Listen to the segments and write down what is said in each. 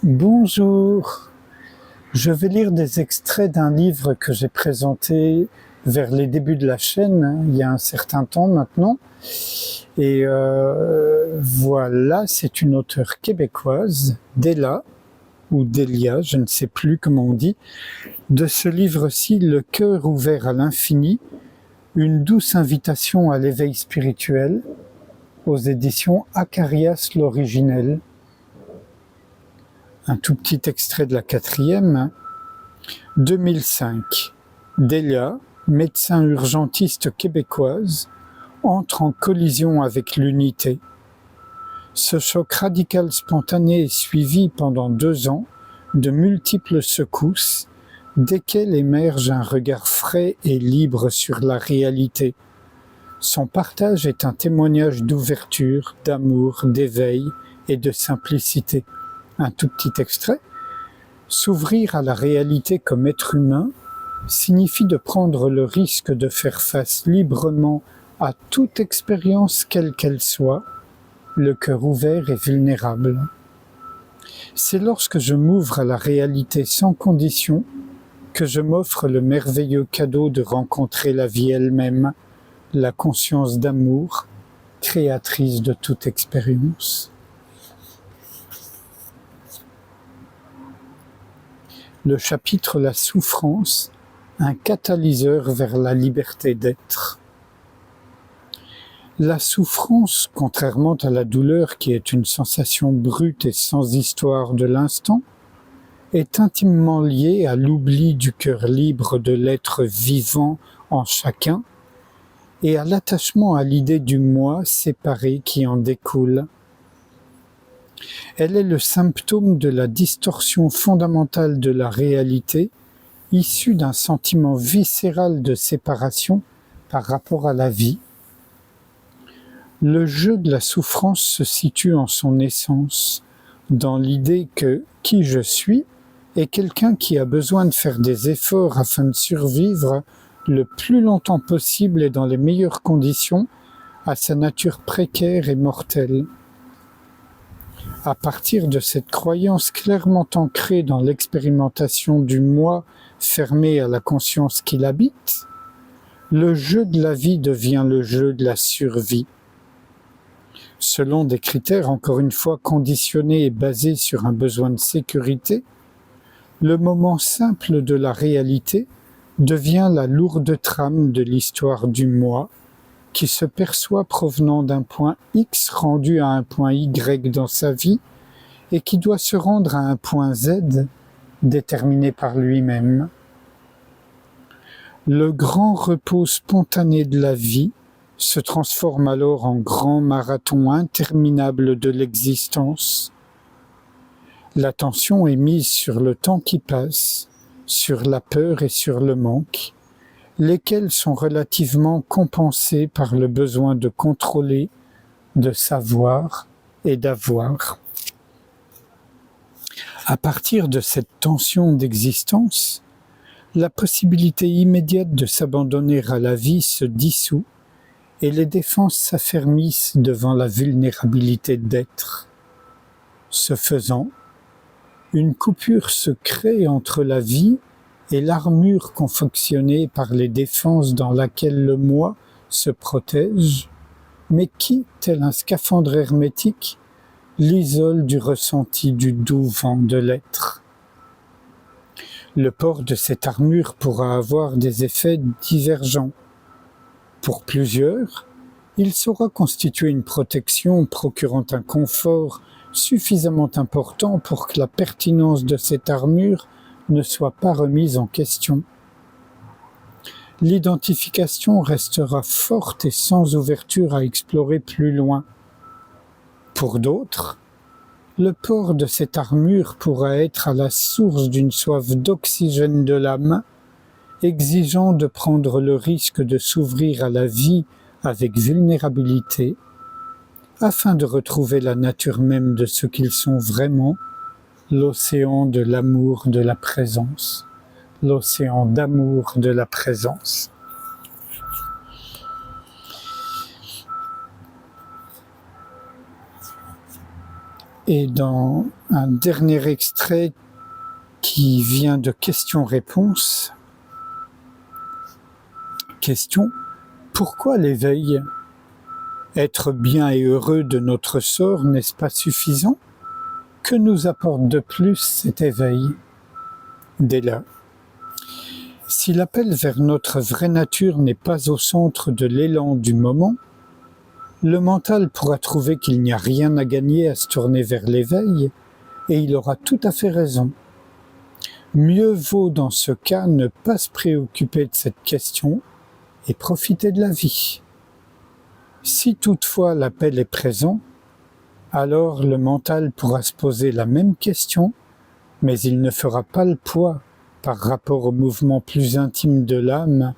Bonjour, je vais lire des extraits d'un livre que j'ai présenté vers les débuts de la chaîne, il y a un certain temps maintenant. Et voilà, c'est une auteure québécoise, Della, ou Delia, je ne sais plus comment on dit, de ce livre-ci, Le cœur ouvert à l'infini, une douce invitation à l'éveil spirituel, aux éditions Acarias l'Originel. Un tout petit extrait de la 4e. 2005. Delia, médecin urgentiste québécoise, entre en collision avec l'unité. Ce choc radical spontané est suivi pendant 2 ans de multiples secousses, desquelles émerge un regard frais et libre sur la réalité. Son partage est un témoignage d'ouverture, d'amour, d'éveil et de simplicité. Un tout petit extrait. S'ouvrir à la réalité comme être humain signifie de prendre le risque de faire face librement à toute expérience quelle qu'elle soit, le cœur ouvert et vulnérable. C'est lorsque je m'ouvre à la réalité sans condition que je m'offre le merveilleux cadeau de rencontrer la vie elle-même, la conscience d'amour, créatrice de toute expérience. Le chapitre La souffrance, un catalyseur vers la liberté d'être. La souffrance, contrairement à la douleur qui est une sensation brute et sans histoire de l'instant, est intimement liée à l'oubli du cœur libre de l'être vivant en chacun et à l'attachement à l'idée du moi séparé qui en découle. Elle est le symptôme de la distorsion fondamentale de la réalité, issue d'un sentiment viscéral de séparation par rapport à la vie. Le jeu de la souffrance se situe en son essence, dans l'idée que qui je suis est quelqu'un qui a besoin de faire des efforts afin de survivre le plus longtemps possible et dans les meilleures conditions à sa nature précaire et mortelle. À partir de cette croyance clairement ancrée dans l'expérimentation du moi fermé à la conscience qui l'habite, le jeu de la vie devient le jeu de la survie. Selon des critères encore une fois conditionnés et basés sur un besoin de sécurité, le moment simple de la réalité devient la lourde trame de l'histoire du moi qui se perçoit provenant d'un point X rendu à un point Y dans sa vie et qui doit se rendre à un point Z déterminé par lui-même. Le grand repos spontané de la vie se transforme alors en grand marathon interminable de l'existence. L'attention est mise sur le temps qui passe, sur la peur et sur le manque, lesquels sont relativement compensés par le besoin de contrôler, de savoir et d'avoir. À partir de cette tension d'existence, la possibilité immédiate de s'abandonner à la vie se dissout et les défenses s'affermissent devant la vulnérabilité d'être. Ce faisant, une coupure se crée entre la vie et l'armure confectionnée par les défenses dans laquelle le moi se protège, mais qui, tel un scaphandre hermétique, l'isole du ressenti du doux vent de l'être. Le port de cette armure pourra avoir des effets divergents. Pour plusieurs, il saura constituer une protection procurant un confort suffisamment important pour que la pertinence de cette armure ne soit pas remise en question. L'identification restera forte et sans ouverture à explorer plus loin. Pour d'autres, le port de cette armure pourra être à la source d'une soif d'oxygène de l'âme, exigeant de prendre le risque de s'ouvrir à la vie avec vulnérabilité, afin de retrouver la nature même de ce qu'ils sont vraiment, l'océan de l'amour de la présence, l'océan d'amour de la présence. Et dans un dernier extrait qui vient de questions-réponses. Question: pourquoi l'éveil? Être bien et heureux de notre sort, n'est-ce pas suffisant? Que nous apporte de plus cet éveil? Della: si l'appel vers notre vraie nature n'est pas au centre de l'élan du moment, le mental pourra trouver qu'il n'y a rien à gagner à se tourner vers l'éveil, et il aura tout à fait raison. Mieux vaut dans ce cas ne pas se préoccuper de cette question et profiter de la vie. Si toutefois l'appel est présent, alors le mental pourra se poser la même question, mais il ne fera pas le poids par rapport au mouvement plus intime de l'âme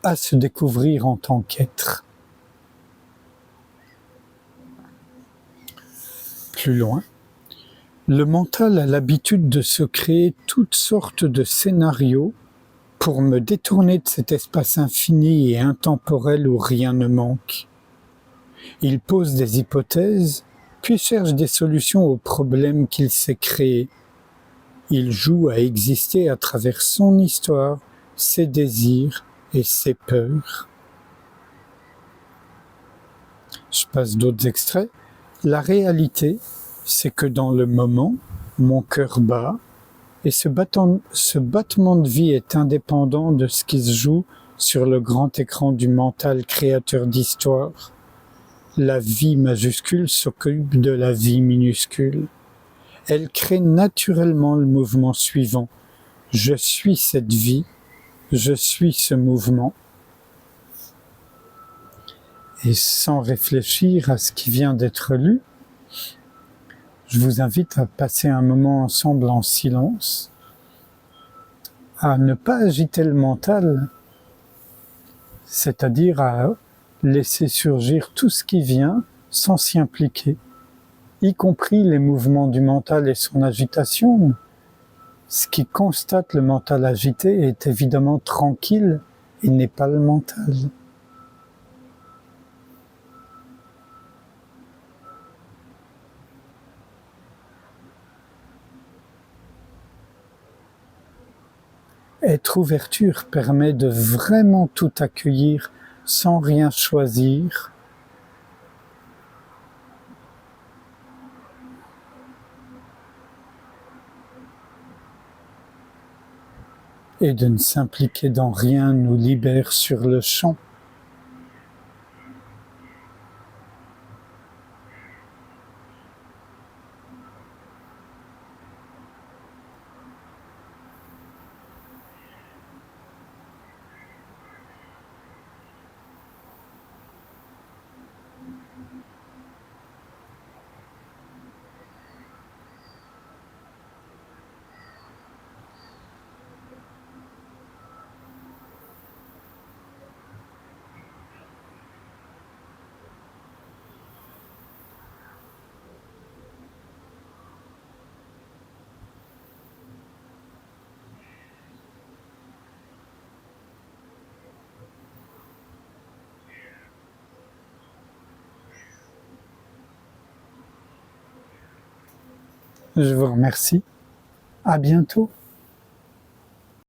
à se découvrir en tant qu'être. Plus loin, le mental a l'habitude de se créer toutes sortes de scénarios pour me détourner de cet espace infini et intemporel où rien ne manque. Il pose des hypothèses, puis cherche des solutions aux problèmes qu'il s'est créés. Il joue à exister à travers son histoire, ses désirs et ses peurs. Je passe d'autres extraits. La réalité, c'est que dans le moment, mon cœur bat, et ce battement de vie est indépendant de ce qui se joue sur le grand écran du mental créateur d'histoire. La vie majuscule s'occupe de la vie minuscule. Elle crée naturellement le mouvement suivant. Je suis cette vie, je suis ce mouvement. Et sans réfléchir à ce qui vient d'être lu, je vous invite à passer un moment ensemble en silence, à ne pas agiter le mental, c'est-à-dire à laisser surgir tout ce qui vient sans s'y impliquer, y compris les mouvements du mental et son agitation. Ce qui constate le mental agité est évidemment tranquille et n'est pas le mental. Être ouverture permet de vraiment tout accueillir sans rien choisir. Et de ne s'impliquer dans rien nous libère sur le champ. Je vous remercie. À bientôt.